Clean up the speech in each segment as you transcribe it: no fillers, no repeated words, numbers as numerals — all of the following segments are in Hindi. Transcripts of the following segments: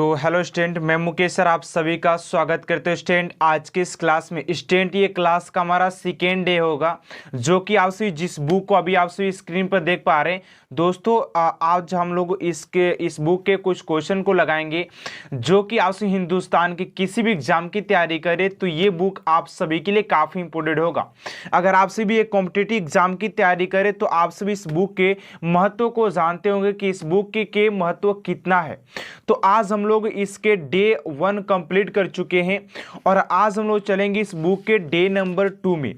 तो हेलो स्टूडेंट, मैं मुकेश सर आप सभी का स्वागत करते हैं। स्टूडेंट आज के इस क्लास में स्टूडेंट ये क्लास का हमारा सेकेंड डे होगा, जो कि आप सभी जिस बुक को अभी आप सभी स्क्रीन पर देख पा रहे हैं। दोस्तों आज हम लोग इस बुक के कुछ क्वेश्चन को लगाएंगे, जो कि आप सभी हिंदुस्तान के किसी भी एग्जाम की तैयारी करें तो ये बुक आप सभी के लिए काफ़ी इंपॉर्टेंट होगा। अगर आप सभी एक कॉम्पिटिटिव एग्जाम की तैयारी करें तो आप सभी इस बुक के महत्व को जानते होंगे कि इस बुक के महत्व कितना है। तो आज हम लोग इसके डे 1 कंप्लीट कर चुके हैं और आज हम लोग चलेंगे इस बुक के डे नंबर 2 में।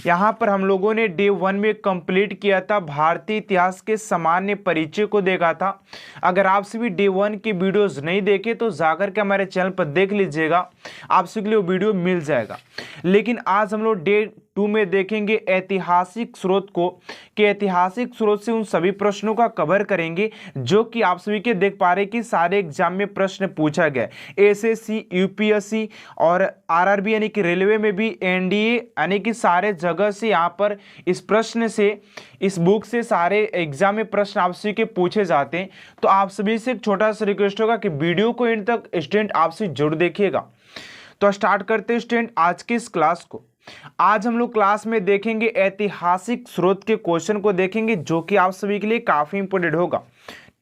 यहाँ पर हम लोगों ने डे 1 में कंप्लीट किया था, भारतीय इतिहास के सामान्य परिचय को देखा था। अगर आप सभी डे 1 की वीडियोस नहीं देखे तो जाकर के हमारे चैनल पर देख लीजिएगा, आप सभी के लिए वो वीडियो मिल जाएगा। लेकिन आज हम लोग डे 2 में देखेंगे ऐतिहासिक स्रोत को, कि ऐतिहासिक स्रोत से उन सभी प्रश्नों का कवर करेंगे जो कि आप सभी के देख पा रहे कि सारे एग्जाम में प्रश्न पूछा गया, एसएससी, यूपीएससी और आरआरबी यानी कि रेलवे में भी, एनडीए यानी कि सारे जगह से यहाँ पर इस प्रश्न से, इस बुक से सारे एग्जाम में प्रश्न आप सभी के पूछे जाते हैं। तो आप सभी से एक छोटा सा रिक्वेस्ट होगा कि वीडियो को एंड तक स्टूडेंट आप सभी जरूर देखिएगा। तो स्टार्ट करते हैं स्टूडेंट आज की इस क्लास को। आज हम लोग क्लास में देखेंगे ऐतिहासिक स्रोत के क्वेश्चन को देखेंगे, जो कि आप सभी के लिए काफी इंपोर्टेंट होगा,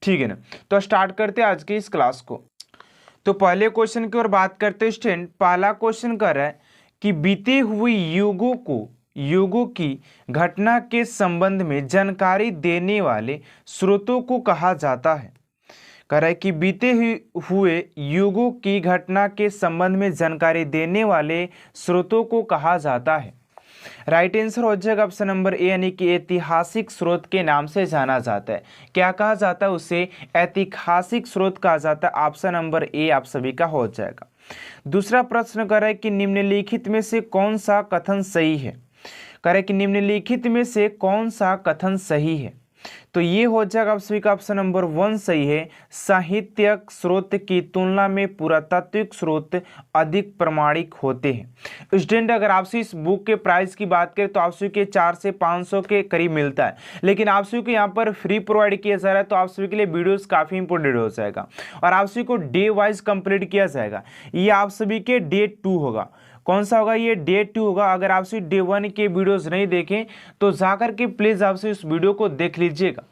ठीक है ना। तो स्टार्ट करते हैं आज की इस क्लास को। तो पहले क्वेश्चन की ओर बात करते हैं स्टूडेंट। पहला क्वेश्चन कर रहा है कि बीते हुए युगों की घटना के संबंध में जानकारी देने वाले स्रोतों को कहा जाता है। कह रहा है कि बीते हुए युगों की घटना के संबंध में जानकारी देने वाले स्रोतों को कहा जाता है। राइट आंसर हो जाएगा ऑप्शन नंबर ए, यानी कि ऐतिहासिक स्रोत के नाम से जाना जाता है। क्या कहा जाता है उसे? ऐतिहासिक स्रोत कहा जाता है। ऑप्शन नंबर ए आप सभी का हो जाएगा। दूसरा प्रश्न कर रहा है कि निम्नलिखित में से कौन सा कथन सही है। कह रहा है कि निम्नलिखित में से कौन सा कथन सही है। तो ये हो जाएगा आप सभी का ऑप्शन नंबर 1 सही है। साहित्यिक स्रोत की तुलना में पुरातात्विक स्रोत अधिक प्रमाणिक होते हैं। स्टूडेंट अगर आपसे इस बुक के प्राइस की बात करें तो आप सभी के 400 से 500 के करीब मिलता है, लेकिन आप सभी को यहाँ पर फ्री प्रोवाइड किया जा रहा है। तो आप सभी के लिए वीडियोस काफी इंपोर्टेंट हो जाएगा और आप सभी को डे वाइज कंप्लीट किया जाएगा। ये आप सभी के डे 2 होगा। कौन सा होगा? ये डे 2 होगा। अगर आपसे डे 1 के वीडियोस नहीं देखें तो जाकर के प्लीज आपसे इस वीडियो को देख लीजिएगा।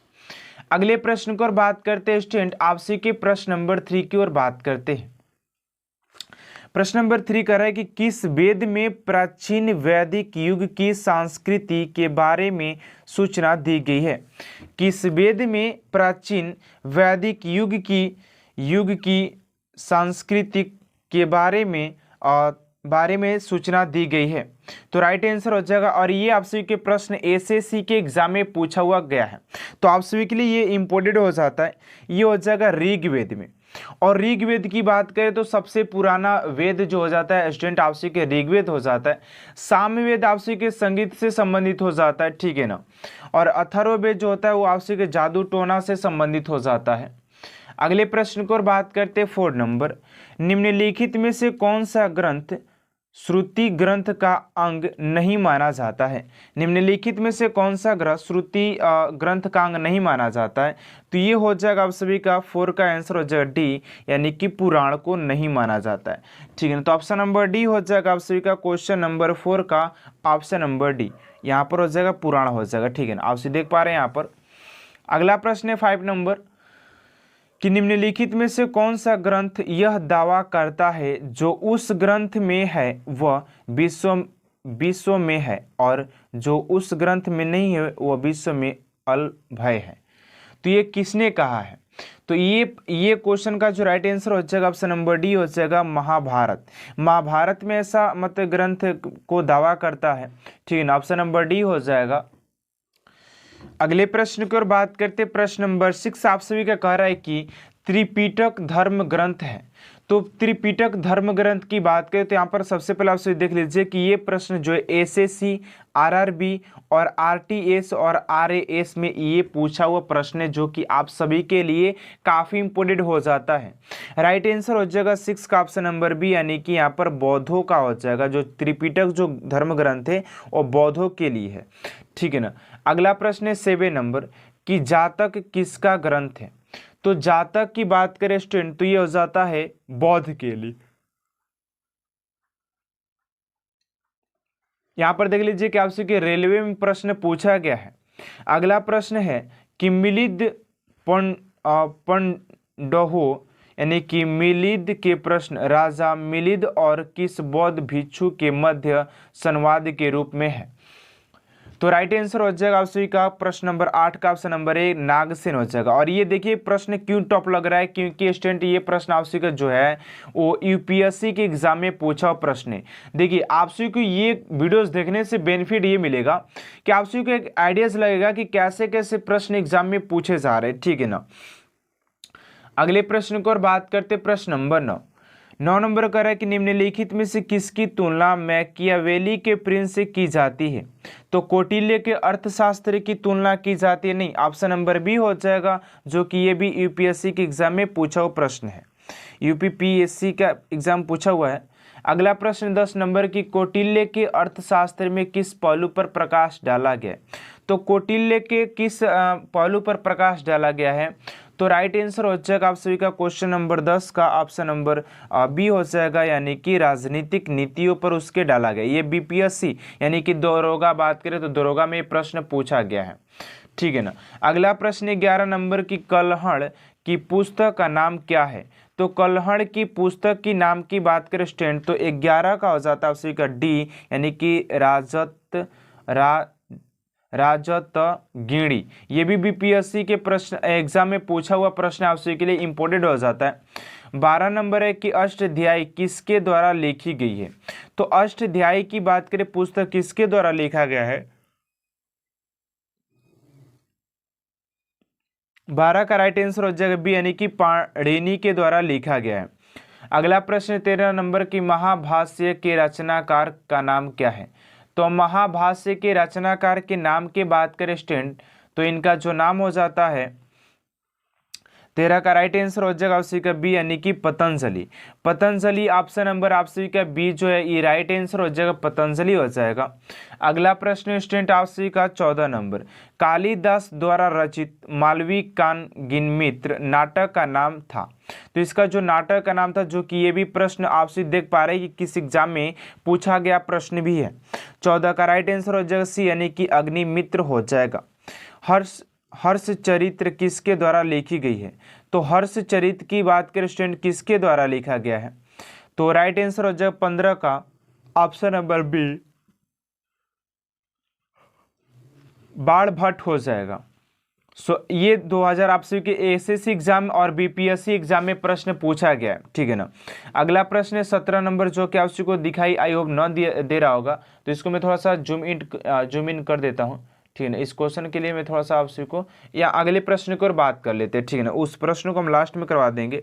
अगले प्रश्न की ओर बात करते हैं स्टूडेंट। आपसे के प्रश्न नंबर 3 की ओर बात करते हैं। प्रश्न नंबर 3 कह रहा है कि किस वेद में प्राचीन वैदिक युग की संस्कृति के बारे में सूचना दी गई है। किस वेद में प्राचीन वैदिक युग की संस्कृति के बारे में सूचना दी गई है। तो राइट आंसर हो जाएगा। और ये आप सभी के प्रश्न एसएससी के एग्जाम में पूछा हुआ गया है, तो आप सभी के लिए ये इंपोर्टेंट हो जाता है। ये हो जाएगा ऋग्वेद में। और ऋग्वेद की बात करें तो सबसे पुराना वेद जो हो जाता है स्टूडेंट आप सभी के ऋग्वेद हो जाता है। सामवेद आप सभी के संगीत से संबंधित हो जाता है, ठीक है ना। और अथर्ववेद जो होता है वो आप सभी के जादू टोना से संबंधित हो जाता है। अगले प्रश्न को बात करते हैं 4 नंबर। निम्नलिखित में से कौन सा ग्रंथ श्रुति ग्रंथ का अंग नहीं माना जाता है। निम्नलिखित में से कौन सा ग्रंथ श्रुति ग्रंथ का अंग नहीं माना जाता है। तो ये हो जाएगा आप सभी का 4 का आंसर हो जाएगा डी, यानी कि पुराण को नहीं माना जाता है, ठीक है। तो ऑप्शन नंबर डी हो जाएगा आप सभी का क्वेश्चन नंबर 4 का ऑप्शन नंबर डी। यहाँ पर हो जाएगा पुराण हो जाएगा, ठीक है ना। आप सभी देख पा रहे हैं यहाँ पर। अगला प्रश्न है 5 नंबर कि निम्नलिखित में से कौन सा ग्रंथ यह दावा करता है जो उस ग्रंथ में है वह विश्व में है, और जो उस ग्रंथ में नहीं है वह विश्व में अलभय है। तो ये किसने कहा है? तो ये क्वेश्चन का जो राइट आंसर हो जाएगा ऑप्शन नंबर डी हो जाएगा महाभारत। महाभारत में ऐसा मतलब ग्रंथ को दावा करता है, ठीक है ना। ऑप्शन नंबर डी हो जाएगा। अगले प्रश्न की ओर बात करते हैं। प्रश्न नंबर 6 आप सभी का कह रहा है कि त्रिपिटक धर्म ग्रंथ है। तो त्रिपिटक धर्म ग्रंथ की बात करें तो यहाँ पर सबसे पहले आप सभी देख लीजिए कि ये प्रश्न जो है एसएससी, आरआरबी और आरटीएस और आरएएस में ये पूछा हुआ प्रश्न है, जो कि आप सभी के लिए काफी इंपोर्टेंट हो जाता है। राइट आंसर हो जाएगा 6 का ऑप्शन नंबर बी, यानी कि यहाँ पर बौद्धों का हो जाएगा। जो त्रिपिटक जो धर्म ग्रंथ है वो बौद्धों के लिए है, ठीक है ना। अगला प्रश्न है 7 नंबर कि जातक किसका ग्रंथ है। तो जातक की बात करें स्टूडेंट तो ये हो जाता है बौद्ध के लिए। यहां पर देख लीजिए कि आपसे कि रेलवे में प्रश्न पूछा गया है। अगला प्रश्न है कि मिलिंद पंडहो यानी कि मिलिंद के प्रश्न राजा मिलिंद और किस बौद्ध भिक्षु के मध्य संवाद के रूप में है। तो राइट आंसर हो जाएगा आपसे का प्रश्न नंबर 8 का ऑप्शन नंबर ए नागसेन हो जाएगा। और ये देखिए प्रश्न क्यों टॉप लग रहा है, क्योंकि स्टूडेंट ये प्रश्न आपसे का जो है वो यूपीएससी के एग्जाम में पूछा हुआ प्रश्न है। देखिए आपसे को ये वीडियोस देखने से बेनिफिट ये मिलेगा कि आपसे को एक आइडियाज लगेगा कि कैसे कैसे प्रश्न एग्जाम में पूछे जा रहे हैं, ठीक है ना। अगले प्रश्न को और बात करते प्रश्न नंबर 9 नंबर कर रहा है कि निम्नलिखित में से किसकी तुलना मैकियावेली के प्रिंस से की जाती है। तो कौटिल्य के अर्थशास्त्र की तुलना की जाती है, नहीं, ऑप्शन नंबर बी हो जाएगा, जो कि ये भी यूपीएससी के एग्जाम में पूछा हुआ प्रश्न है, यूपीपीएससी का एग्जाम पूछा हुआ है। अगला प्रश्न 10 नंबर की कौटिल्य के अर्थशास्त्र में किस पहलू पर प्रकाश डाला गया। तो कौटिल्य के किस पहलू पर प्रकाश डाला गया है। तो राइट आंसर हो जाएगा आप सभी का क्वेश्चन नंबर 10 का ऑप्शन नंबर बी हो जाएगा, यानी कि राजनीतिक नीतियों पर उसके डाला गया। ये बीपीएससी यानी कि दरोगा बात करें तो दरोगा में प्रश्न पूछा गया है, ठीक है ना। अगला प्रश्न 11 नंबर की कल्हड़ की पुस्तक का नाम क्या है। तो कल्हड़ की पुस्तक की नाम की बात करें स्टूडेंट तो 11 का हो जाता है उसी का डी, यानी कि राजत गिणी। ये भी बीपीएससी के प्रश्न एग्जाम में पूछा हुआ प्रश्न आपसे के लिए इंपॉर्टेंट हो जाता है। 12 नंबर है कि अष्टध्यायी किसके द्वारा लिखी गई है। तो अष्टध्यायी की बात करें पुस्तक किसके द्वारा लिखा गया है। 12 का राइट आंसर हो जाएगा बी, यानी कि पाणिनि के द्वारा लिखा गया है। अगला प्रश्न 13 नंबर की महाभाष्य के रचनाकार का नाम क्या है। तो महाभाष्य के रचनाकार के नाम की बात करें स्टूडेंट तो इनका जो नाम हो जाता है 13 का राइट आंसर हो जाएगा आपसी का बी, यानी कि पतंजलि। पतंजलि ऑप्शन नंबर आपसी का बी जो है ये राइट आंसर हो जाएगा, पतंजलि हो जाएगा। अगला प्रश्न स्टूडेंट आपसी का 14 नंबर कालिदास द्वारा रचित मालवी कानगिनमित्र नाटक का नाम था। तो इसका जो नाटक का नाम था, जो कि ये भी प्रश्न आपसे देख पा रहे हैं कि किस एग्जाम में पूछा गया प्रश्न भी है। 14 का राइट आंसर हो जाएगा सी, यानी कि अग्निमित्र हो जाएगा। हर्ष चरित्र किसके द्वारा लिखी गई है। तो हर्ष चरित्र की बात करें स्टूडेंट किसके द्वारा लिखा गया है। तो राइट आंसर हो जाएगा 15 का ऑप्शन नंबर बी, बाण भट्ट हो जाएगा। ये 2000 आपसे के एसएससी एग्जाम और बीपीएससी एग्जाम में प्रश्न पूछा गया है, ठीक है ना। अगला प्रश्न है 17 नंबर, जो कि आपसे को दिखाई आई होप न दे रहा होगा, तो इसको मैं थोड़ा सा जूम इन कर देता हूँ, ठीक है ना। इस क्वेश्चन के लिए मैं थोड़ा सा आपसे को या अगले प्रश्न को और बात कर लेते हैं, ठीक है ना। उस प्रश्न को हम लास्ट में करवा देंगे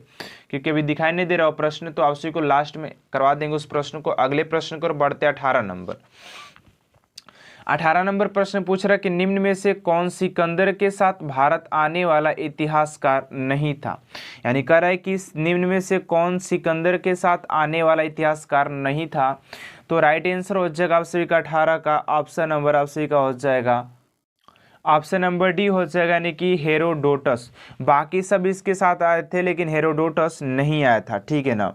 क्योंकि अभी दिखाई नहीं दे रहा हो प्रश्न, तो आपसे को लास्ट में करवा देंगे उस प्रश्न को। अगले प्रश्न को बढ़ते 18 नंबर। 18 नंबर प्रश्न पूछ रहा है कि निम्न में से कौन सिकंदर के साथ भारत आने वाला इतिहासकार नहीं था। यानी कह रहा है कि निम्न में से कौन सिकंदर के साथ आने वाला इतिहासकार नहीं था। तो राइट आंसर हो जाएगा आप सभी का 18 का ऑप्शन नंबर आप सभी का हो जाएगा ऑप्शन नंबर डी हो जाएगा, यानी कि हेरोडोटस। बाकी सब इसके साथ आए थे लेकिन हेरोडोटस नहीं आया था, ठीक है ना।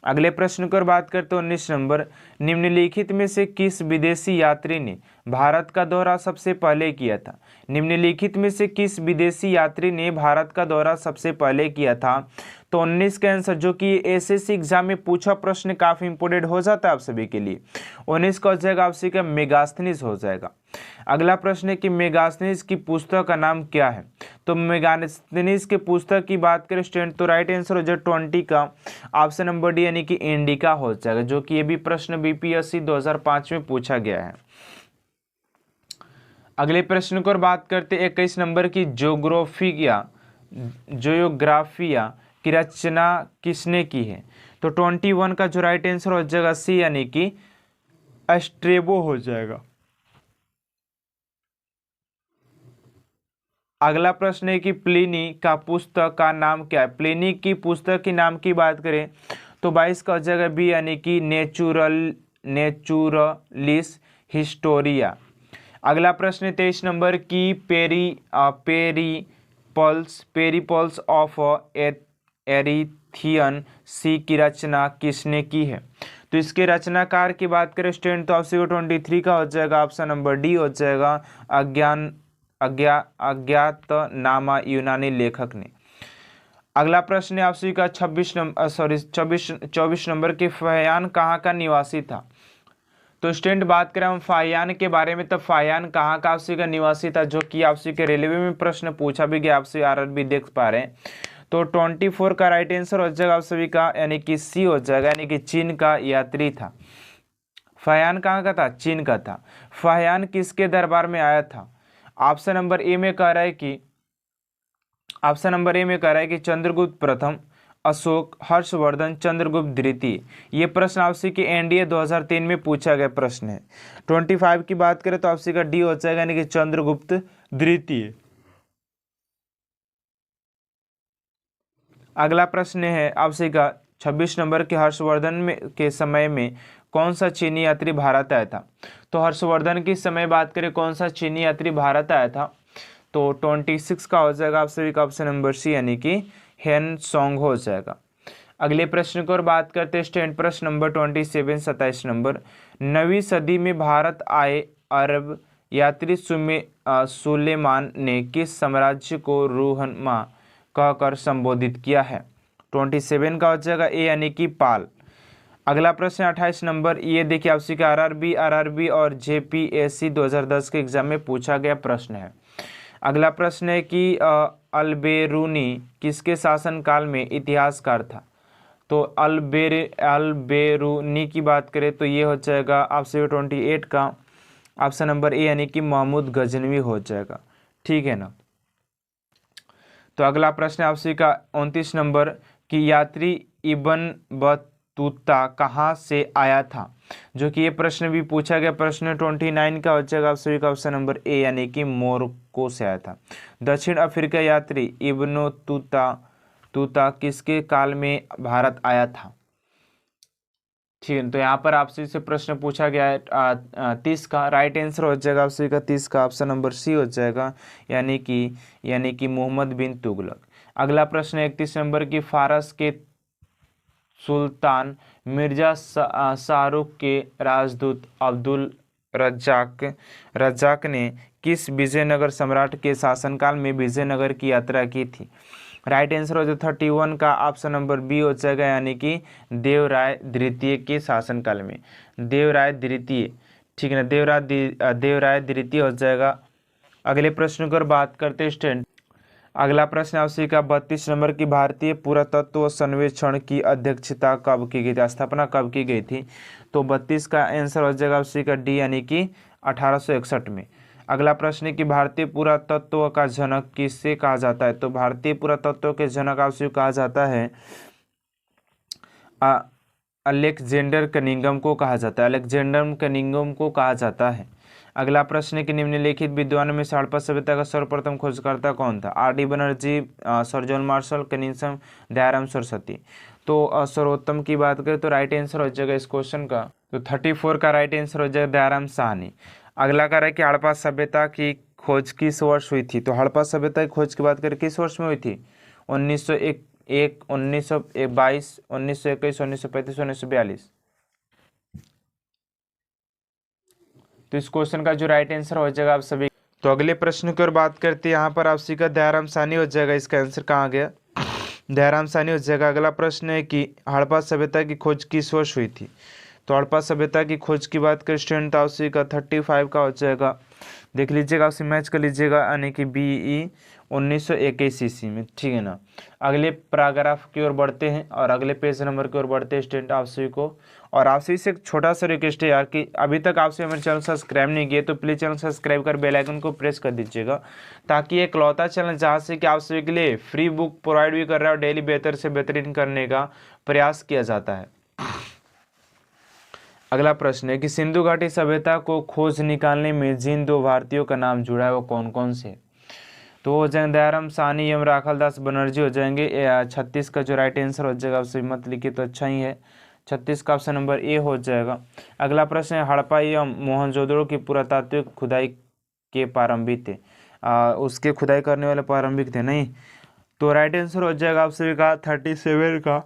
अगले प्रश्न की बात करते हैं 19 नंबर, निम्नलिखित में से किस विदेशी यात्री ने भारत का दौरा सबसे पहले किया था। निम्नलिखित में से किस विदेशी यात्री ने भारत का दौरा सबसे पहले किया था। तो 19 का आंसर, जो कि एसएससी एग्जाम में पूछा प्रश्न काफी इंपोर्टेंट हो जाता है आप सभी के लिए, 19 का हो जाएगा आपसे का मेगास्थनीज हो जाएगा। अगला प्रश्न है कि मेगास्थनीज की पुस्तक का नाम क्या है। तो मेगास्थनीज के पुस्तक की बात करें स्टूडेंट तो राइट आंसर हो जाएगा 20 का ऑप्शन नंबर डी, यानी कि इंडिका हो जाएगा, जो कि ये भी प्रश्न बीपीएससी 2005 में पूछा गया है। अगले प्रश्न को बात करते 21 नंबर की जियोग्राफिया की रचना किसने की है। तो 21 का जो राइट आंसर हो जाएगा सी, यानी कि स्ट्रेबो हो जाएगा। अगला प्रश्न है कि प्लिनी का पुस्तक का नाम क्या है। प्लिनी की पुस्तक के नाम की बात करें तो 22 का हो जाएगा बी, यानी कि नेचुरलिस हिस्टोरिया। अगला प्रश्न 23 नंबर की पेरिपल्स ऑफ एरिथियन सी की रचना किसने की है? तो इसके रचनाकार की बात करें स्टूडेंट तो आपसे 23 का हो जाएगा, ऑप्शन नंबर डी हो जाएगा, अज्ञातनामा यूनानी लेखक ने। अगला प्रश्न है आपसे का 24 नंबर के फाहियान कहाँ का निवासी था? तो स्टूडेंट बात करें हम फाहियान के बारे में, तो फाहियान कहाँ का आपसे का निवासी था, जो कि आपसे के रेलवे में प्रश्न पूछा भी गया, आपसे आरआरबी देख पा रहे हैं। तो 24 का राइट आंसर हो जाएगा आप सभी का, यानी कि सी हो जाएगा, यानी कि चीन का यात्री था। फाहियान कहाँ का था? चीन का था। फाहियान किसके दरबार में आया था? ऑप्शन नंबर ए में कह रहा है कि चंद्रगुप्त प्रथम, अशोक, हर्षवर्धन, चंद्रगुप्त द्वितीय। ये प्रश्न आपसे कि एनडीए 2003 में पूछा गया प्रश्न है। 25 की बात करें तो आपसे का डी हो जाएगा, यानी कि चंद्रगुप्त द्वितीय। अगला प्रश्न है आपसे का 26 नंबर के हर्षवर्धन के समय में कौन सा चीनी यात्री भारत आया था? तो हर्षवर्धन की समय बात करें कौन सा चीनी यात्री भारत आया था? तो 26 का हो जाएगा आप सभी का ऑप्शन नंबर सी, यानी कि हेन सोंग हो जाएगा। अगले प्रश्न की ओर बात करते हैं स्टूडेंट, प्रश्न नंबर 27 27 नंबर, 9वीं सदी में भारत आए अरब यात्री सुलेमान ने किस साम्राज्य को रूहनुमा कहकर संबोधित किया है? 27 का हो जाएगा ए, यानी कि पाल। अगला प्रश्न 28 नंबर, ये देखिए आपसे का आरआरबी और जेपीएससी 2010 के एग्जाम में पूछा गया प्रश्न है। अगला प्रश्न है कि अलबेरूनी किसके शासनकाल में इतिहासकार था? तो अलबेरूनी की बात करें तो ये हो जाएगा आपसे 28 का ऑप्शन नंबर ए, यानी कि महमूद गजनवी हो जाएगा। ठीक है ना। तो अगला प्रश्न आपसे का 29 नंबर की यात्री इब्न बतूता कहाँ से आया था? जो कि ये प्रश्न भी पूछा गया, प्रश्न 29 का हो जाएगा आप सभी का ऑप्शन नंबर ए, यानी कि मोरक्को से आया था। दक्षिण अफ्रीका यात्री इब्न तूता किसके काल में भारत आया था? ठीक है, तो यहाँ पर आपसे से प्रश्न पूछा गया है 30 का राइट आंसर हो जाएगा आप सभी का 30 का ऑप्शन नंबर सी हो जाएगा, यानी कि मोहम्मद बिन तुगलक। अगला प्रश्न 31 नंबर की फारस के सुल्तान मिर्जा शाहरुख के राजदूत अब्दुल रज्जाक ने किस विजयनगर सम्राट के शासनकाल में विजयनगर की यात्रा की थी? राइट आंसर हो जाए 31 का ऑप्शन नंबर बी हो जाएगा, यानी कि देवराय द्वितीय के शासनकाल में। देवराय द्वितीय, ठीक है ना, देवराय द्वितीय हो जाएगा। अगले प्रश्न की बात करते हैं स्टूडेंट। अगला प्रश्न आपसे का 32 नंबर की भारतीय पुरातत्व सर्वेक्षण की अध्यक्षता कब की गई थी, स्थापना कब की गई थी? तो 32 का आंसर हो जाएगा आपसे का डी, यानी कि 1861 में। अगला प्रश्न है कि भारतीय पुरातत्व का जनक किससे कहा जाता है? तो भारतीय पुरातत्व के जनक आपसे कहा जाता है अलेक्जेंडर कनिंघम को कहा जाता है, अलेक्जेंडर कनिंघम को कहा जाता है। अगला प्रश्न है कि निम्नलिखित विद्वानों में हड़प्पा सभ्यता का सर्वप्रथम खोजकर्ता कौन था? R D Banerjee, sir John Marshall, Cunningham, Dayaram Saraswati. तो सर्वोत्तम की बात करें तो राइट आंसर हो जाएगा इस क्वेश्चन का, तो 34 का राइट आंसर हो जाएगा दयाराम साहनी। अगला कह रहा है कि हड़प्पा सभ्यता की खोज किस वर्ष हुई थी? तो हड़प्पा सभ्यता की खोज की बात करें किस वर्ष में हुई थी? 1901, 1922, 1921, 1935, 1942। तो इस क्वेश्चन का जो राइट आंसर हो जाएगा आप सभी। तो अगले प्रश्न की ओर बात करते हैं, यहाँ पर आपसी का दयाराम साहनी हो जाएगा, इसका आंसर कहाँ गया? दयाराम साहनी हो जाएगा। अगला प्रश्न है कि हड़प्पा सभ्यता की खोज किस वर्ष हुई थी? तो हड़प्पा सभ्यता की खोज की बात करें स्टूडेंट तो आपसी का 35 का हो जाएगा, देख लीजिएगा, आपसे मैच कर लीजिएगा, यानी कि BE 1921 ईस्वी में। ठीक है ना। अगले पैराग्राफ की ओर बढ़ते हैं और अगले पेज नंबर की ओर बढ़ते हैं स्टूडेंट आप सभी को। और आप सभी से एक छोटा सा रिक्वेस्ट है यार कि अभी तक आपसे हमारे चैनल सब्सक्राइब नहीं किए तो प्लीज़ चैनल सब्सक्राइब कर बेल आइकन को प्रेस कर दीजिएगा, ताकि ये इकलौता चैनल जहाँ से कि आप सभी के लिए फ्री बुक प्रोवाइड भी कर रहा है और डेली बेहतर से बेहतरीन करने का प्रयास किया जाता है। अगला प्रश्न है कि सिंधु घाटी सभ्यता को खोज निकालने में जिन दो भारतीयों का नाम जुड़ा है वो कौन कौन से? तो हो जाएंगे दयाराम साहनी एवं राखालदास बनर्जी हो जाएंगे। 36 का जो राइट आंसर हो जाएगा, आपसे मत लिखिए तो अच्छा ही है, 36 का ऑप्शन नंबर ए हो जाएगा। अगला प्रश्न है हड़प्पा एवं मोहनजोदड़ो की पुरातात्विक खुदाई के प्रारंभी थे। उसके खुदाई करने वाले प्रारंभिक थे, नहीं। तो राइट आंसर हो जाएगा आप सभी का 37 का।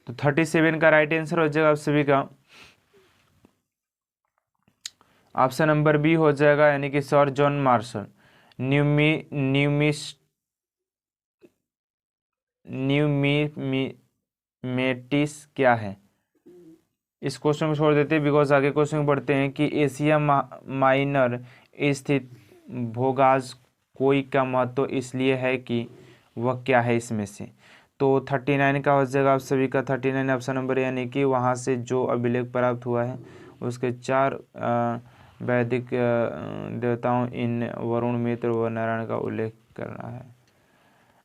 तो 37 का राइट आंसर हो जाएगा आप सभी का ऑप्शन नंबर बी हो जाएगा, यानी कि सर जॉन मार्शल। न्यूमीमेटिस क्या है? इस क्वेश्चन को छोड़ देते हैं बिकॉज आगे क्वेश्चन पढ़ते हैं कि एशिया माइनर स्थित भोगाज कोई का महत्व इसलिए है कि वह क्या है इसमें से? तो 39 का हो जाएगा आप सभी का 39 ऑप्शन नंबर, यानी कि वहाँ से जो अभिलेख प्राप्त हुआ है उसके 4 वैदिक देवताओं इन वरुण, मित्र व नारायण का उल्लेख करना है।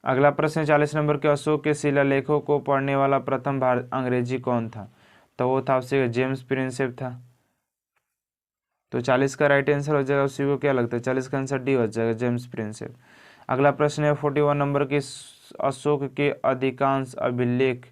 अगला प्रश्न 40 नंबर के अशोक के शिलालेखों को पढ़ने वाला प्रथम अंग्रेजी कौन था? तो वो था आपसे जेम्स प्रिंसेप था। तो 40 का राइट आंसर हो जाएगा। उसी को क्या लगता है? 40 का आंसर डी हो जाएगा, जेम्स प्रिंसेप। अगला प्रश्न है 41 नंबर के अशोक के अधिकांश अभिलेख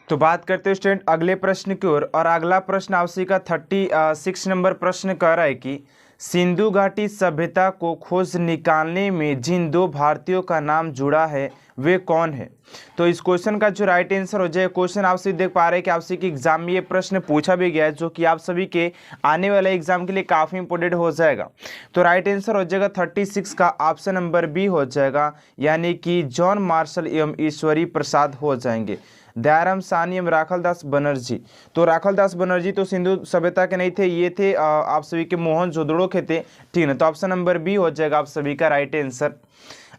तो बात करते हैं स्टूडेंट अगले प्रश्न की ओर, और अगला प्रश्न आपसी का 36 नंबर प्रश्न कह रहा है कि सिंधु घाटी सभ्यता को खोज निकालने में जिन 2 भारतीयों का नाम जुड़ा है वे कौन है? तो इस क्वेश्चन का जो राइट आंसर हो जाए, क्वेश्चन आप सभी देख पा रहे हैं कि आपसे के एग्जाम में ये प्रश्न पूछा भी गया है, जो कि आप सभी के आने वाले एग्जाम के लिए काफी इंपोर्टेंट हो जाएगा। तो राइट आंसर हो जाएगा 36 का ऑप्शन नंबर बी हो जाएगा, यानी कि जॉन मार्शल एवं ईश्वरी प्रसाद हो जाएंगे। दयाराम साहनी एवं राखलदास बनर्जी। तो राखलदास बनर्जी तो सिंधु सभ्यता के नहीं थे, ये थे आप सभी के मोहनजोदड़ो के थे, ठीक है। तो ऑप्शन नंबर बी हो जाएगा आप सभी का राइट आंसर।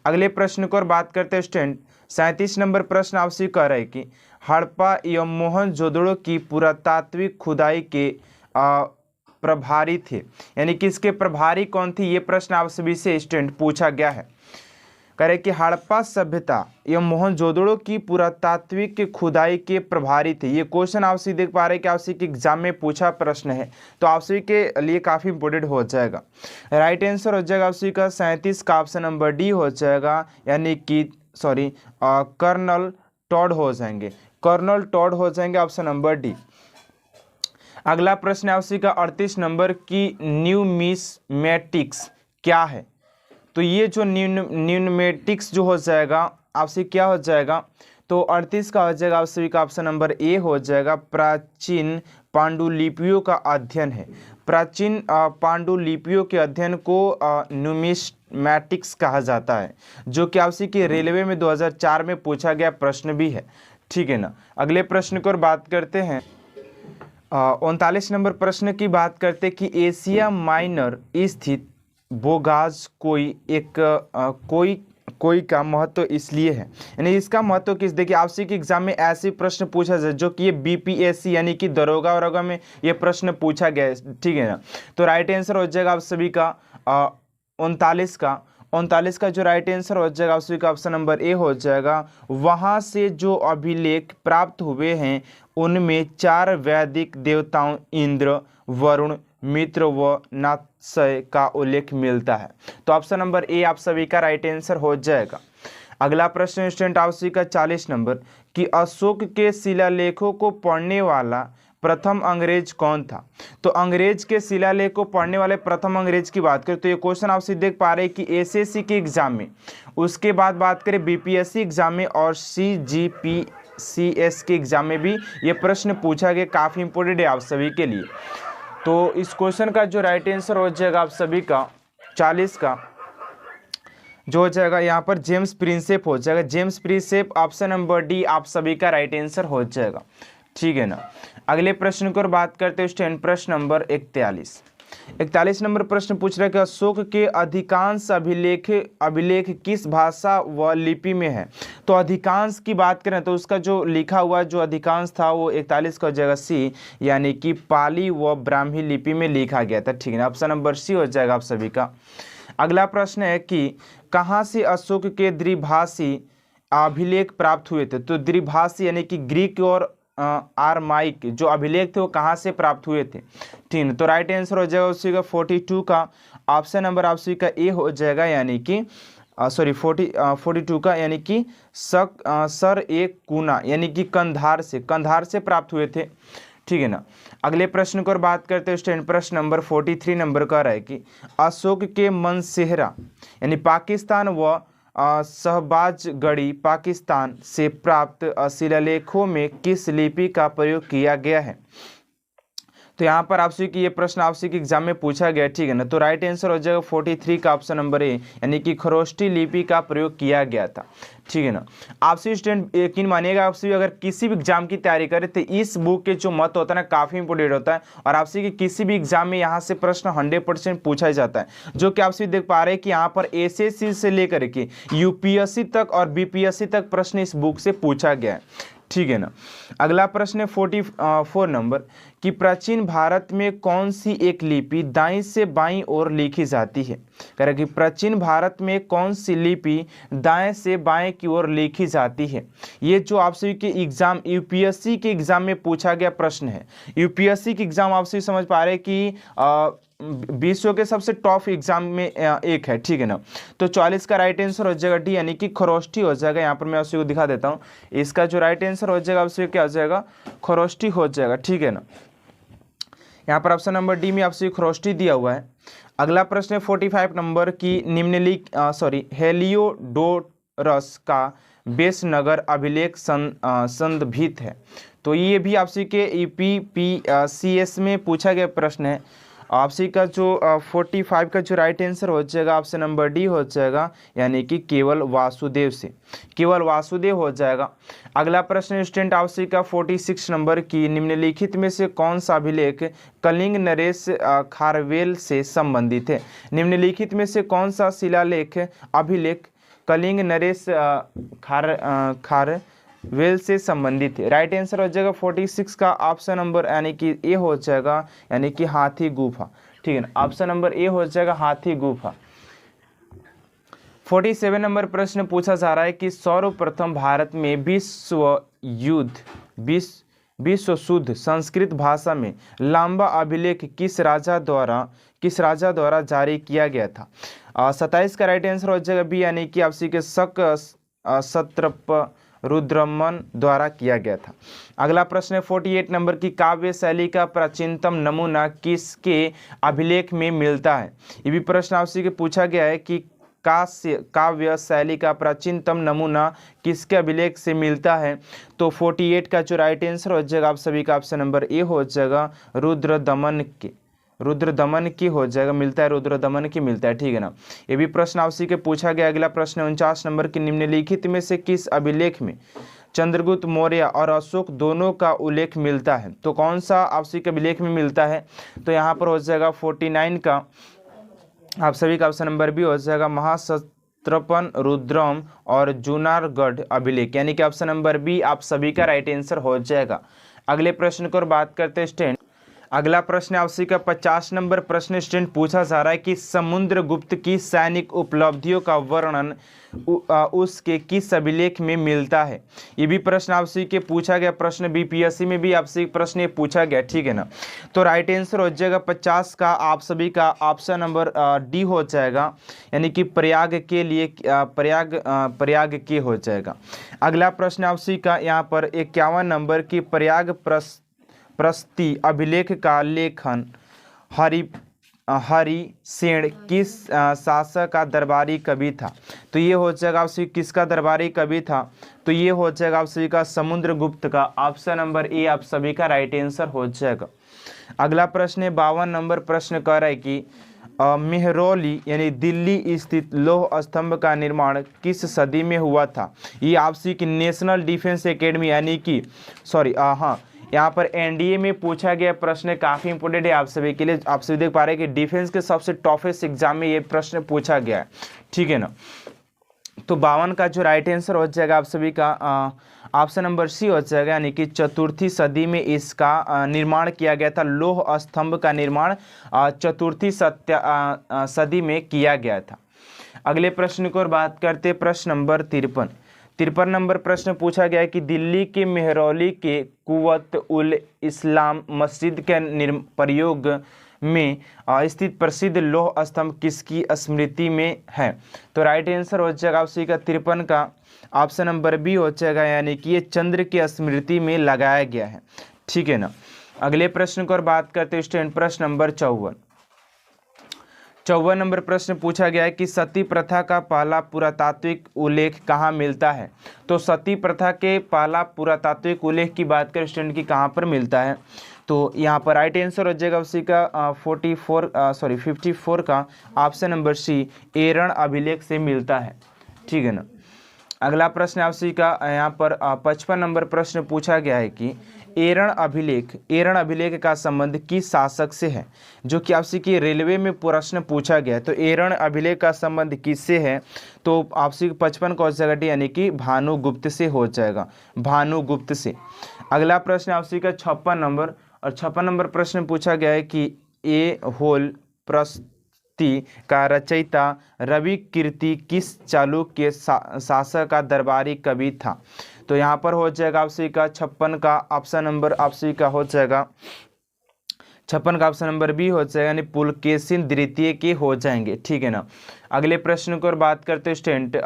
अगले प्रश्न को और बात करते हैं स्टूडेंट 37 नंबर प्रश्न आपसे कह रहा है कि हड़प्पा एवं मोहनजोदड़ो की पुरातात्विक खुदाई के प्रभारी थे, यानी कि इसके प्रभारी कौन थी? ये प्रश्न आप सभी से स्टूडेंट पूछा गया है। करे कि हड़प्पा सभ्यता एवं मोहनजोदड़ो की पुरातात्विक खुदाई के प्रभारी थे। ये क्वेश्चन आप सभी देख पा रहे हैं कि आप सभी के एग्जाम में पूछा प्रश्न है, तो आप सभी के लिए काफी इंपोर्टेंट हो जाएगा। राइट आंसर हो जाएगा आप सभी का 37 का ऑप्शन नंबर डी हो जाएगा, यानी कि कर्नल टॉड हो जाएंगे, कर्नल टॉड हो जाएंगे, ऑप्शन नंबर डी। अगला प्रश्न आप सभी का 38 नंबर की न्यूमिस्मेटिक्स क्या है? तो ये जो न्यूमेटिक्स जो हो जाएगा आपसे क्या हो जाएगा? तो 38 का हो जाएगा आप सभी का ऑप्शन नंबर ए हो जाएगा, प्राचीन पांडुलिपियों का अध्ययन है। प्राचीन पांडुलिपियों के अध्ययन को न्यूमिस्मेटिक्स कहा जाता है, जो कि आपसे कि रेलवे में 2004 में पूछा गया प्रश्न भी है, ठीक है ना। अगले प्रश्न को बात करते हैं 39 नंबर प्रश्न की बात करते कि एशिया माइनर स्थित बोगाज कोई का महत्व इसलिए है, यानी इसका महत्व किस? देखिए आपसे के एग्जाम में ऐसे प्रश्न पूछा जाए जो कि ये बीपीएससी यानी कि दरोगा वरोगा में ये प्रश्न पूछा गया है, ठीक है ना। तो राइट आंसर हो जाएगा आप सभी का 39 का जो राइट आंसर हो जाएगा आप सभी का ऑप्शन नंबर ए हो जाएगा। वहाँ से जो अभिलेख प्राप्त हुए हैं उनमें 4 वैदिक देवताओं इंद्र, वरुण, मित्र व नात्सय का उल्लेख मिलता है। तो ऑप्शन नंबर ए आप सभी का राइट आंसर हो जाएगा। अगला प्रश्न स्टूडेंट आप सभी का 40 नंबर कि अशोक के शिलालेखों को पढ़ने वाला प्रथम अंग्रेज कौन था? तो अंग्रेज के शिलालेख को पढ़ने वाले प्रथम अंग्रेज की बात करें तो ये क्वेश्चन आप देख पा रहे हैं कि एसएससी के एग्जाम में, उसके बाद बात करें बीपीएससी एग्जाम में और सीजीपीसीएस के एग्जाम में भी ये प्रश्न पूछा गया, काफ़ी इंपोर्टेंट है आप सभी के लिए। तो इस क्वेश्चन का जो राइट आंसर हो जाएगा आप सभी का 40 का जो हो जाएगा यहाँ पर जेम्स प्रिंसेप हो जाएगा, James Prinsep, option number D आप सभी का राइट आंसर हो जाएगा, ठीक है ना। अगले प्रश्न को बात करते हैं स्टूडेंट प्रश्न नंबर 41 नंबर प्रश्न पूछ रहा है कि अशोक के अधिकांश अभिलेख किस भाषा व लिपि में है? तो अधिकांश की बात करें तो उसका जो लिखा हुआ जो अधिकांश था वो 41 का हो जाएगा सी, यानी कि पाली व ब्राह्मी लिपि में लिखा गया था, ठीक है ना। ऑप्शन नंबर सी हो जाएगा आप सभी का। अगला प्रश्न है कि कहाँ से अशोक के द्विभाषी अभिलेख प्राप्त हुए थे। तो द्विभाषी यानी कि ग्रीक और आरमाइक जो अभिलेख थे वो कहाँ से प्राप्त हुए थे। ठीक है, तो राइट आंसर हो जाएगा उसी का 42 का ऑप्शन नंबर आपसी का ए हो जाएगा, यानी कि 42 का, यानी कि सर ए कूना यानी कि कंधार से प्राप्त हुए थे। ठीक है ना। अगले प्रश्न को और बात करते हैं स्टूडेंट, प्रश्न नंबर 43 नंबर का रहा है कि अशोक के मनसेहरा यानी पाकिस्तान व शहबाजगढ़ी पाकिस्तान से प्राप्त शिलालेखों में किस लिपि का प्रयोग किया गया है। तो यहाँ पर आपसे कि ये प्रश्न आपसे कि एग्जाम में पूछा गया। ठीक है ना। तो राइट आंसर हो जाएगा 43 का ऑप्शन नंबर ए, यानी कि खरोष्टी लिपि का प्रयोग किया गया था। ठीक है ना। आपसे स्टूडेंट यकीन मानिएगा, आपसे अगर किसी भी एग्जाम की तैयारी करें तो इस बुक के जो मत होता है ना काफ़ी इंपोर्टेंट होता है, और आपसे कि किसी भी एग्जाम में यहाँ से प्रश्न 100% पूछा जाता है, जो कि आपसे देख पा रहे हैं कि यहाँ पर एसएससी से लेकर के यूपीएससी तक और बीपीएससी तक प्रश्न इस बुक से पूछा गया है। ठीक है ना। अगला प्रश्न है 44 नंबर कि प्राचीन भारत में कौन सी एक लिपि दाईं से बाईं ओर लिखी जाती है। कह रहा कि प्राचीन भारत में कौन सी लिपि दाएं से बाएं की ओर लिखी जाती है। ये जो आपसे के एग्जाम यूपीएससी के एग्जाम में पूछा गया प्रश्न है। यूपीएससी के एग्जाम आपसे समझ पा रहे हैं कि विश्व के सबसे टॉप एग्जाम में एक है। ठीक है ना। तो 44 का राइट आंसर हो जाएगा डी, यानी कि खरोष्टी हो जाएगा। यहाँ पर मैं आपसे को दिखा देता हूँ, इसका जो राइट आंसर हो जाएगा आपसे क्या हो जाएगा, खरोष्टी हो जाएगा। ठीक है ना। यहाँ पर ऑप्शन नंबर डी में आपसे खरोष्टी दिया हुआ है। अगला प्रश्न है 45 नंबर की हेलियोडोरस का बेस नगर अभिलेख संदर्भित है। तो ये भी आपसे के ईपीपीसीएस में पूछा गया प्रश्न है। आपसी का जो 45 का जो राइट आंसर हो जाएगा ऑप्शन नंबर डी हो जाएगा, यानी कि केवल वासुदेव हो जाएगा। अगला प्रश्न स्टूडेंट आपसी का 46 नंबर की निम्नलिखित में से कौन सा अभिलेख कलिंग नरेश खारवेल से संबंधित है। निम्नलिखित में से कौन सा शिलालेख अभिलेख कलिंग नरेश खारवेल से संबंधित है। राइट आंसर हो जाएगा 46 का ऑप्शन नंबर यानी कि ए हो जाएगा, यानी कि हाथी गुफा। ठीक है ना। ऑप्शन नंबर ए हो जाएगा हाथी गुफा। 47 नंबर प्रश्न पूछा जा रहा है कि सर्वप्रथम भारत में विश्व शुद्ध संस्कृत भाषा में लांबा अभिलेख किस राजा द्वारा जारी किया गया था। 27 का राइट आंसर हो जाएगा बी, यानी कि आपसी के सत्रप रुद्रमन द्वारा किया गया था। अगला प्रश्न है 48 नंबर की काव्य शैली का प्राचीनतम नमूना किसके अभिलेख में मिलता है। ये भी प्रश्न आपसे के पूछा गया है कि काव्य शैली का प्राचीनतम नमूना किसके अभिलेख से मिलता है। तो 48 का जो राइट आंसर हो जाएगा आप सभी का ऑप्शन नंबर ए हो जाएगा, रुद्रदमन की हो जाएगा, मिलता है रुद्रदमन की मिलता है। ठीक है ना। ये भी प्रश्न आपसी के पूछा गया। अगला प्रश्न 49 नंबर की निम्नलिखित में से किस अभिलेख में चंद्रगुप्त मौर्य और अशोक दोनों का उल्लेख मिलता है। तो कौन सा आपसी के अभिलेख में मिलता है। तो यहाँ पर हो जाएगा 49 का आप सभी का ऑप्शन नंबर बी हो जाएगा, महासत्रपन रुद्रम और जूनागढ़ अभिलेख, यानी कि ऑप्शन नंबर बी आप सभी का राइट आंसर हो जाएगा। अगले प्रश्न को बात करते हैं स्टूडेंट। अगला प्रश्न आपसी का 50 नंबर प्रश्न स्टूडेंट पूछा जा रहा है कि समुद्रगुप्त की सैनिक उपलब्धियों का वर्णन उसके किस अभिलेख में मिलता है। ये भी प्रश्न आपसी के पूछा गया। प्रश्न बीपीएससी में भी आपसे प्रश्न ये पूछा गया। ठीक है ना। तो राइट आंसर हो जाएगा 50 का आप सभी का ऑप्शन नंबर डी हो जाएगा, यानी कि प्रयाग के हो जाएगा। अगला प्रश्न आपसी का यहाँ पर 51 नंबर की प्रयाग प्रस्ति अभिलेख का लेखन हरिसेन किस शासक का दरबारी कवि था। तो ये हो जाएगा आपसे किसका दरबारी कवि था। तो ये हो जाएगा आप सभी का समुद्रगुप्त का ऑप्शन नंबर ए आप सभी का राइट आंसर हो जाएगा। अगला प्रश्न है 52 नंबर प्रश्न कह रहा है कि मेहरौली यानी दिल्ली स्थित लौह स्तंभ का निर्माण किस सदी में हुआ था। ये आपसी की नेशनल डिफेंस एकेडमी यानी कि यहाँ पर एनडीए में पूछा गया प्रश्न काफ़ी इंपोर्टेंट है आप सभी के लिए। आप सभी देख पा रहे हैं कि डिफेंस के सबसे टफेस्ट एग्जाम में ये प्रश्न पूछा गया है। ठीक है ना। तो 52 का जो राइट आंसर हो जाएगा आप सभी का ऑप्शन नंबर सी हो जाएगा, यानी कि चतुर्थी सदी में इसका निर्माण किया गया था। लौह स्तंभ का निर्माण चतुर्थी सदी में किया गया था। अगले प्रश्न की ओर बात करते हैं, प्रश्न नंबर 53 नंबर प्रश्न पूछा गया है कि दिल्ली के मेहरौली के कुव्वत उल इस्लाम मस्जिद के प्रयोग में स्थित प्रसिद्ध लौह स्तंभ किसकी स्मृति में है? तो राइट आंसर हो जाएगा आपसी का 53 का ऑप्शन नंबर बी हो जाएगा, यानी कि ये चंद्र की स्मृति में लगाया गया है। ठीक है ना। अगले प्रश्न की ओर बात करते हैं स्टूडेंट, प्रश्न नंबर 54 नंबर प्रश्न पूछा गया है कि सती प्रथा का पहला पुरातात्विक उल्लेख कहाँ मिलता है? तो सती प्रथा के पहला पुरातात्विक उल्लेख की बात करें स्टूडेंट की कहाँ पर मिलता है? तो यहाँ पर राइट आंसर हो जाएगा उसी का 54 का ऑप्शन नंबर सी एरण अभिलेख से मिलता है। ठीक है ना। अगला प्रश्न आपसी का यहाँ पर 55 नंबर प्रश्न पूछा गया है कि एरण अभिलेख का संबंध किस शासक से है? जो कि आपसे की रेलवे में प्रश्न पूछा गया है। तो एरण अभिलेख का संबंध किससे है? तो आपसे 55 का हो जाएगा डी, यानी कि भानुगुप्त से हो जाएगा, भानुगुप्त से। अगला प्रश्न आपसे का 56 नंबर, और 56 नंबर प्रश्न पूछा गया है कि ए होल प्रस्ती का रचयिता रवि कीर्ति किस चालुक्य शासक का दरबारी कवि था? तो यहाँ पर हो जाएगा आपसी का 56 का ऑप्शन नंबर आपसी का हो जाएगा 56 का ऑप्शन नंबर बी हो जाएगा, यानी पुलकेशिन द्वितीय के हो जाएंगे। ठीक है ना। अगले प्रश्न की ओर बात करते हैं स्टूडेंट,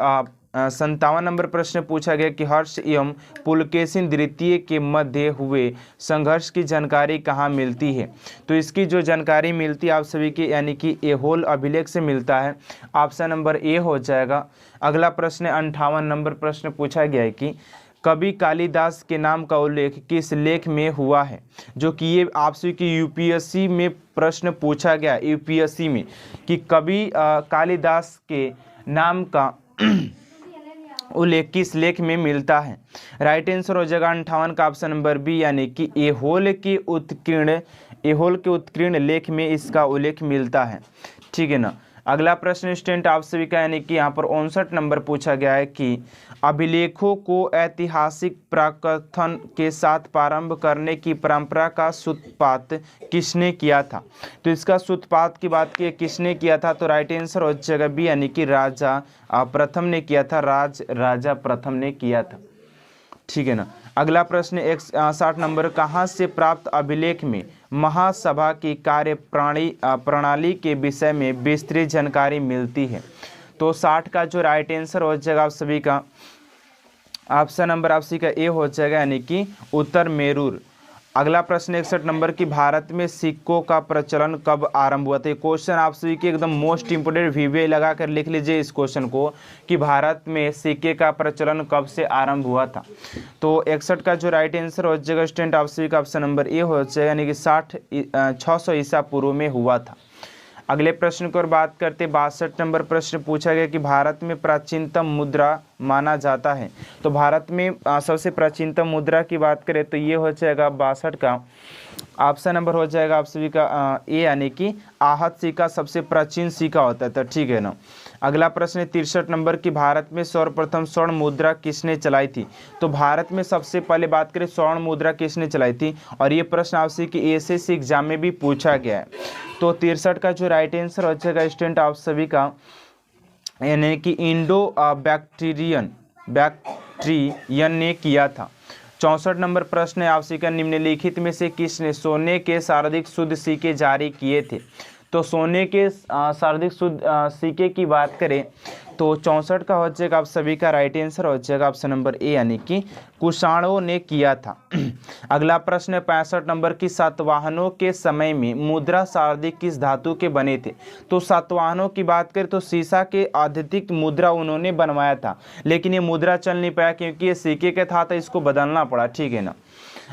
57 नंबर प्रश्न पूछा गया कि हर्ष एवं पुलकेशिन द्वितीय के मध्य हुए संघर्ष की जानकारी कहाँ मिलती है? तो इसकी जो जानकारी मिलती है आप सभी की, यानी कि ऐहोल अभिलेख से मिलता है। ऑप्शन नंबर ए हो जाएगा। अगला प्रश्न 58 नंबर प्रश्न पूछा गया है कि कवि कालिदास के नाम का उल्लेख किस लेख में हुआ है? जो कि ये आपसे की यूपीएससी में प्रश्न पूछा गया, यूपीएससी में, कि कवि कालिदास के नाम का उल्लेख किस लेख में मिलता है? राइट आंसर हो जाएगा 58 का ऑप्शन नंबर बी, यानी कि ऐहोल के उत्कीर्ण लेख में इसका उल्लेख मिलता है। ठीक है ना। अगला प्रश्न स्टूडेंट आप सभी का, यानी कि यहाँ पर 59 नंबर पूछा गया है कि अभिलेखों को ऐतिहासिक प्रकथन के साथ प्रारंभ करने की परंपरा का सूत्रपात किसने किया था? तो इसका सूत्रपात की बात की किसने किया था? तो राइट आंसर हो जाएगा बी, यानी कि राजा प्रथम ने किया था, राजा प्रथम ने किया था। ठीक है ना। अगला प्रश्न 60 नंबर, कहाँ से प्राप्त अभिलेख में महासभा की कार्य प्रणाली के विषय में विस्तृत जानकारी मिलती है? तो 60 का जो राइट आंसर हो जाएगा आप सभी का ऑप्शन नंबर आप सभी का ए हो जाएगा, यानी कि उत्तर मेरूर। अगला प्रश्न 61 नंबर की भारत में सिक्कों का प्रचलन कब आरंभ हुआ था? क्वेश्चन आप सभी के एकदम मोस्ट इंपोर्टेंट वीवे लगा कर लिख लीजिए इस क्वेश्चन को कि भारत में सिक्के का प्रचलन कब से आरंभ हुआ था। तो 61 का जो राइट आंसर हो जाएगा स्टूडेंट आप सभी का ऑप्शन नंबर ए हो जाएगा, यानी कि 600 ईसा पूर्व में हुआ था। अगले प्रश्न की ओर बात करते 62 नंबर प्रश्न पूछा गया कि भारत में प्राचीनतम मुद्रा माना जाता है। तो भारत में सबसे प्राचीनतम मुद्रा की बात करें तो ये हो जाएगा 62 का ऑप्शन नंबर हो जाएगा आप सभी का ए, यानी कि आहत सिक्का सबसे प्राचीन सिक्का होता है। तो ठीक है ना। अगला प्रश्न 63 नंबर की भारत में सर्वप्रथम स्वर्ण मुद्रा किसने चलाई थी? तो भारत में सबसे पहले बात करें स्वर्ण मुद्रा किसने चलाई थी, और ये प्रश्न आपसे कि एसएससी एग्जाम में भी पूछा गया है। तो 63 का जो राइट आंसर हो जाएगा स्टूडेंट आप सभी का, यानी कि इंडो बैक्टीरियन ने किया था। 64 नंबर प्रश्न है आपसे का, निम्नलिखित में से किसने सोने के सर्वाधिक शुद्ध सिक्के जारी किए थे? तो सोने के सर्वाधिक शुद्ध सिक्के की बात करें तो 64 का हो जाएगा आप सभी का राइट आंसर हो जाएगा ऑप्शन नंबर ए, यानी कि कुषाणों ने किया था। अगला प्रश्न है 65 नंबर की सातवाहनों के समय में मुद्रा सर्वाधिक किस धातु के बने थे? तो सातवाहनों की बात करें तो सीसा के अत्यधिक मुद्रा उन्होंने बनवाया था, लेकिन ये मुद्रा चल नहीं पाया क्योंकि ये सिक्के का था तो इसको बदलना पड़ा। ठीक है ना।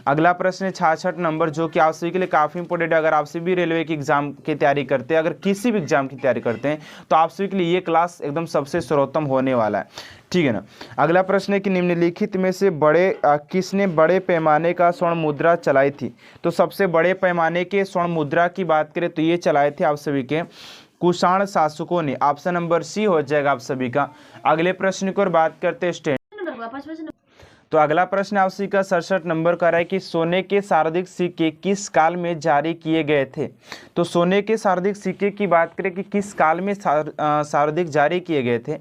अगला प्रश्न है 66 नंबर, जो कि आप सभी के लिए काफ़ी इंपॉर्टेंट है। अगर आप सभी भी रेलवे की एग्जाम की तैयारी करते हैं, अगर किसी भी एग्जाम की तैयारी करते हैं, तो आप सभी के लिए ये क्लास एकदम सबसे सर्वोत्तम होने वाला है। ठीक है ना। अगला प्रश्न है कि निम्नलिखित में से किसने बड़े पैमाने का स्वर्ण मुद्रा चलाई थी? तो सबसे बड़े पैमाने के स्वर्ण मुद्रा की बात करें तो ये चलाए थे आप सभी के कुषाण शासकों ने। ऑप्शन नंबर सी हो जाएगा आप सभी का। अगले प्रश्न की ओर बात करते हैं तो अगला प्रश्न आप सभी का 67 नंबर का है कि सोने के शारदिक सिक्के किस काल में जारी किए गए थे। तो सोने के शारदिक सिक्के की बात करें कि किस काल में शारदिक जारी किए गए थे,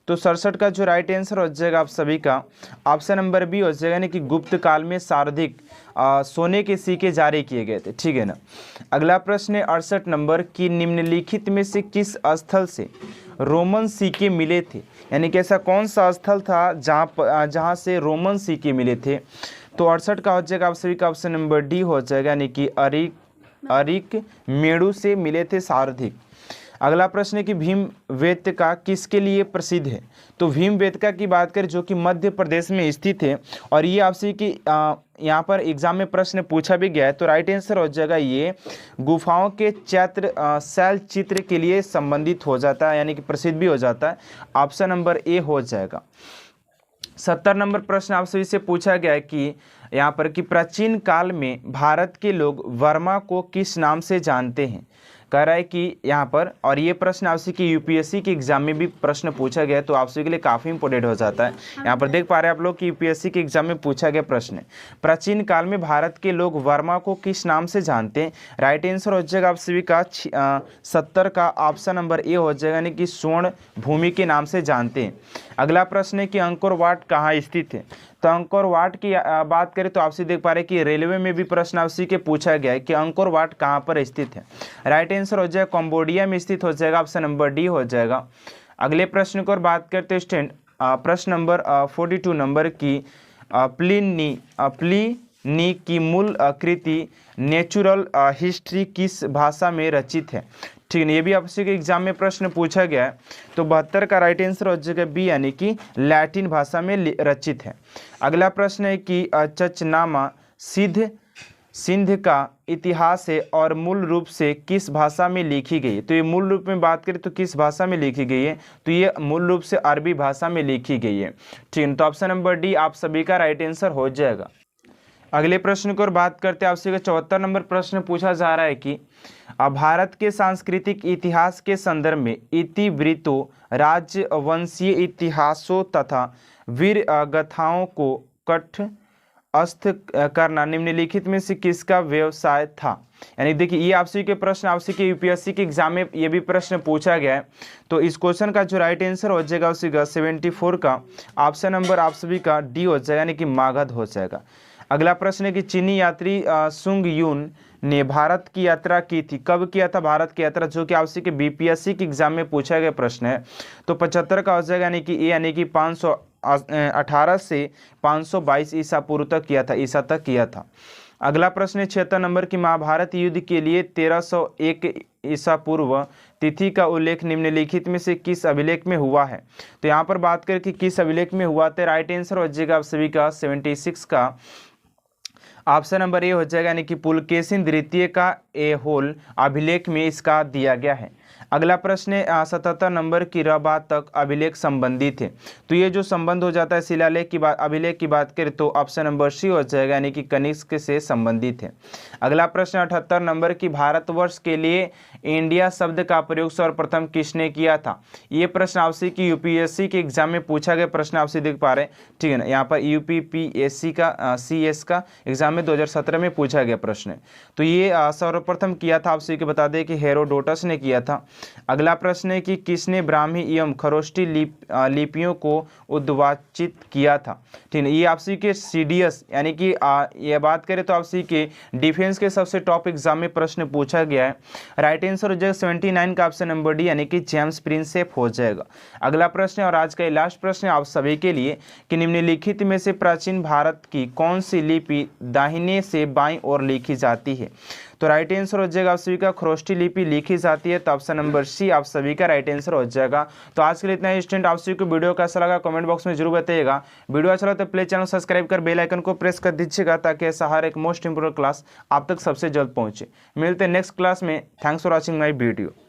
तो 67 का जो राइट आंसर हो जाएगा आप सभी का ऑप्शन नंबर बी हो जाएगा, यानी कि गुप्त काल में शारदिक सोने के सिक्के जारी किए गए थे। ठीक है ना। अगला प्रश्न है 68 नंबर की निम्नलिखित में से किस स्थल से रोमन सिक्के मिले थे, यानी कि ऐसा कौन सा स्थल था जहाँ से रोमन सिक्के मिले थे। तो 68 का हो जाएगा आप सभी का ऑप्शन नंबर डी हो जाएगा, यानी कि अरिक मेड़ू से मिले थे शारदिक। अगला प्रश्न है कि भीमबेटका किसके लिए प्रसिद्ध है। तो भीमबेटका की बात करें जो कि मध्य प्रदेश में स्थित है, और ये आपसे कि यहाँ पर एग्जाम में प्रश्न पूछा भी गया है। तो राइट आंसर हो जाएगा ये गुफाओं के शैल चित्र के लिए संबंधित हो जाता है, यानी कि प्रसिद्ध भी हो जाता है। ऑप्शन नंबर ए हो जाएगा। 70 नंबर प्रश्न आप सभी से पूछा गया है कि यहाँ पर कि प्राचीन काल में भारत के लोग वर्मा को किस नाम से जानते हैं। कह रहा है कि यहाँ पर, और ये प्रश्न आपसे कि यूपीएससी के एग्जाम में भी प्रश्न पूछा गया है, तो आप सभी के लिए काफ़ी इंपॉर्टेंट हो जाता है। यहाँ पर देख पा रहे हैं आप लोग कि यूपीएससी के एग्जाम में पूछा गया प्रश्न है, प्राचीन काल में भारत के लोग वर्मा को किस नाम से जानते हैं। राइट आंसर हो जाएगा आप सभी का 70 का ऑप्शन नंबर ए हो जाएगा, यानी कि स्वर्ण भूमि के नाम से जानते हैं। अगला प्रश्न है कि अंकोर वाट कहाँ स्थित है। तो अंकोर वाट की बात करें तो आपसे देख पा रहे हैं कि रेलवे में भी प्रश्न आपसे के पूछा गया है कि अंकोर वाट कहाँ पर स्थित है। राइट आंसर हो जाएगा कंबोडिया में स्थित हो जाएगा, ऑप्शन नंबर डी हो जाएगा। अगले प्रश्न को बात करते हैं स्टूडेंट, प्रश्न नंबर 42 नंबर की प्लिनी की मूल कृति नेचुरल हिस्ट्री किस भाषा में रचित है। ठीक है, ये भी आपसे के एग्जाम में प्रश्न पूछा गया है। तो 72 का राइट आंसर हो जाएगा बी, यानी कि लैटिन भाषा में रचित है। अगला प्रश्न है कि चचनामा सिंध का इतिहास है और मूल रूप से किस भाषा में लिखी गई है। तो ये मूल रूप में बात करें तो किस भाषा में लिखी गई है, तो ये मूल रूप से अरबी भाषा में लिखी गई है। ठीक है, तो ऑप्शन नंबर डी आप सभी का राइट आंसर हो जाएगा। अगले प्रश्न को बात करते हैं आपसे 74 नंबर प्रश्न पूछा जा रहा है कि भारत के सांस्कृतिक इतिहास के संदर्भ में इतिवृत्तों, राजवंशीय इतिहासों तथा वीर गाथाओं को कंठस्थ करना निम्नलिखित में से किसका व्यवसाय था। यानी देखिए ये आपसे के प्रश्न आपसे के यूपीएससी के एग्जाम में ये भी प्रश्न पूछा गया है। तो इस क्वेश्चन का जो राइट आंसर हो जाएगा उसी का 74 का ऑप्शन नंबर आप सभी का डी हो जाएगा, यानी कि मागध हो जाएगा। अगला प्रश्न है कि चीनी यात्री सुंग यून ने भारत की यात्रा की थी, कब किया था भारत की यात्रा, जो कि आपसे के बीपीएससी के एग्जाम में पूछा गया प्रश्न है। तो 75 का हो जाएगा, यानी कि ए, यानी कि 518 से 522 ईसा पूर्व तक किया था, ईसा तक किया था। अगला प्रश्न है 76 नंबर की महाभारत युद्ध के लिए 1301 ईसा पूर्व तिथि का उल्लेख निम्नलिखित में से किस अभिलेख में हुआ है। तो यहाँ पर बात करें कि किस अभिलेख में हुआ था, राइट आंसर हो जाएगा आप सभी का 76 का ऑप्शन नंबर ए हो जाएगा, यानी कि पुलकेशिन द्वितीय का एहोल अभिलेख में इसका दिया गया है। अगला प्रश्न है 77 नंबर की रबा तक अभिलेख संबंधित है। तो ये जो संबंध हो जाता है शिलालेख की बात, अभिलेख की बात करें तो ऑप्शन नंबर सी हो जाएगा, यानी कि कनिष्क से संबंधित है। अगला प्रश्न 78 नंबर की भारतवर्ष के लिए इंडिया शब्द का प्रयोग सर्वप्रथम किसने किया था। ये प्रश्न आपसे कि यूपीएससी के एग्जाम में पूछा गया प्रश्न आपसे देख पा रहे हैं। ठीक है ना, यहाँ पर यूपीपीएससी का CS का एग्जाम में 2017 में पूछा गया प्रश्न। तो ये सर्वप्रथम किया था आपसे कि बता दें कि हेरोडोटस ने किया था। अगला प्रश्न है कि किसने ब्राह्मी एवं खरोष्टी लिपियों को उद्वाचित किया था। ठीक है, ये आपसी के CDS यानी कि ये बात करें तो आपसी के डिफेंस के सबसे टॉप एग्जाम में प्रश्न पूछा गया है। राइट आंसर हो जाएगा 79 का ऑप्शन नंबर डी, यानी कि जेम्स प्रिंसेप हो जाएगा। अगला प्रश्न है और आज का लास्ट प्रश्न है आप सभी के लिए कि निम्नलिखित में से प्राचीन भारत की कौन सी लिपि दाहिने से बाईं ओर लिखी जाती है। तो राइट आंसर हो जाएगा आप सभी का खरोष्टी लिपि लिखी जाती है, तो ऑप्शन नंबर सी आप सभी का राइट आंसर हो जाएगा। तो आज के लिए इतना ही स्टूडेंट, आप सभी को वीडियो कैसा लगा कमेंट बॉक्स में जरूर बताइएगा। वीडियो अच्छा लगा तो प्लीज चैनल सब्सक्राइब कर बेल आइकन को प्रेस कर दीजिएगा ताकि ऐसा हर एक मोस्ट इंपोर्टेंट क्लास आप तक सबसे जल्द पहुंचे। मिलते हैं नेक्स्ट क्लास में। Thanks for watching my video.